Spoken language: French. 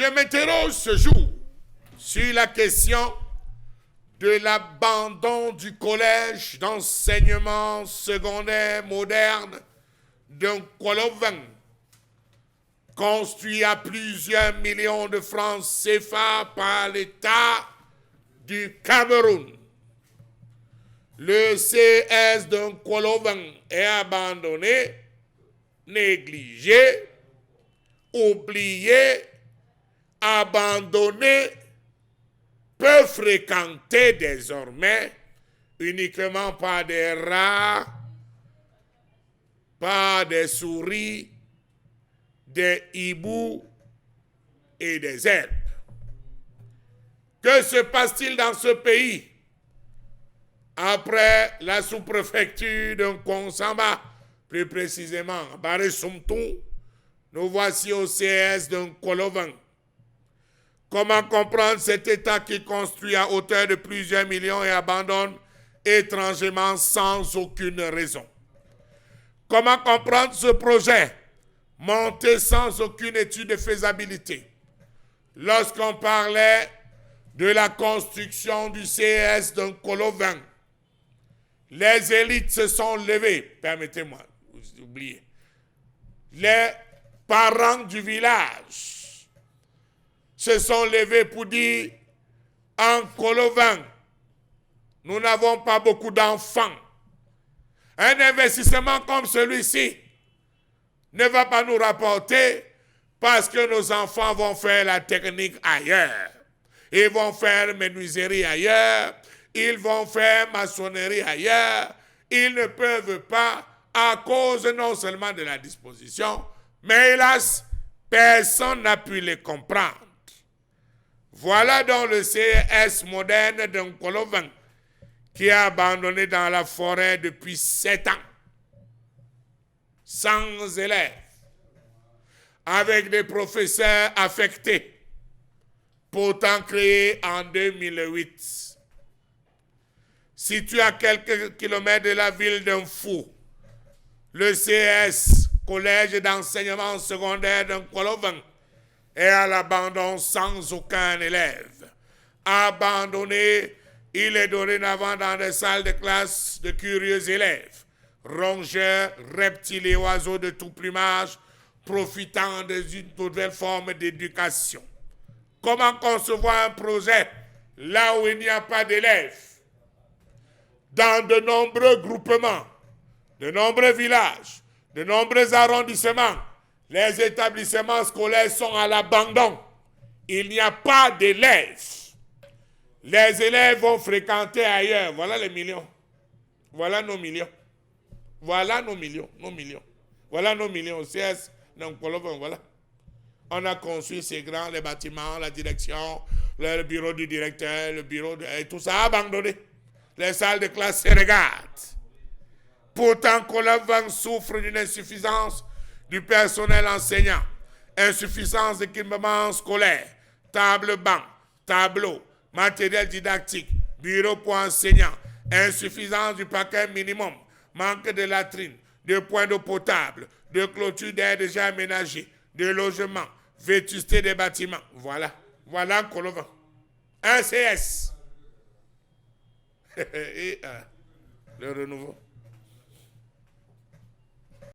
Je m'interroge ce jour sur la question de l'abandon du collège d'enseignement secondaire moderne d'un Kolovan, construit à plusieurs millions de francs CFA par l'État du Cameroun. Le CS d'un Kolovan est abandonné, négligé, oublié, abandonné, peu fréquenté désormais uniquement par des rats, par des souris, des hiboux et des herbes. Que se passe-t-il dans ce pays après la sous-préfecture de Konsamba, plus précisément à Baré-Soumtou? Nous voici au CS d'un Kolovan. Comment comprendre cet État qui construit à hauteur de plusieurs millions et abandonne étrangement sans aucune raison? Comment comprendre ce projet monté sans aucune étude de faisabilité? Lorsqu'on parlait de la construction du CS d'un Kolovan, les élites se sont levées, permettez-moi, vous oubliez, les parents du village se sont levés pour dire, en Kolovan, nous n'avons pas beaucoup d'enfants. Un investissement comme celui-ci ne va pas nous rapporter parce que nos enfants vont faire la technique ailleurs. Ils vont faire menuiserie ailleurs. Ils vont faire maçonnerie ailleurs. Ils ne peuvent pas à cause non seulement de la disposition, mais hélas, personne n'a pu les comprendre. Voilà donc le CS moderne d'un Kolovan qui est abandonné dans la forêt depuis 7 ans, sans élèves, avec des professeurs affectés, pourtant créé en 2008. Situé à quelques kilomètres de la ville d'Unfou, le CS, Collège d'enseignement secondaire d'un Kolovan, est à l'abandon sans aucun élève. Abandonné, il est dorénavant dans des salles de classe de curieux élèves, rongeurs, reptiles et oiseaux de tout plumage, profitant d'une nouvelle forme d'éducation. Comment concevoir un projet là où il n'y a pas d'élèves? Dans de nombreux groupements, de nombreux villages, de nombreux arrondissements, les établissements scolaires sont à l'abandon. Il n'y a pas d'élèves. Les élèves vont fréquenter ailleurs. Voilà les millions. Voilà nos millions. Voilà nos millions. Voilà nos millions. CS, donc voilà. On a construit ces grands, les bâtiments, la direction, le bureau du directeur, le bureau et tout ça abandonné. Les salles de classe se regardent. Pourtant, Kolovan souffre d'une insuffisance du personnel enseignant, insuffisance d'équipement scolaire, table-banc, tableau, matériel didactique, bureau pour enseignants, insuffisance du paquet minimum, manque de latrines, de points d'eau potable, de clôtures d'air déjà aménagées, de logements, vétusté des bâtiments. Voilà Kolovan. Un CS. Et le renouveau.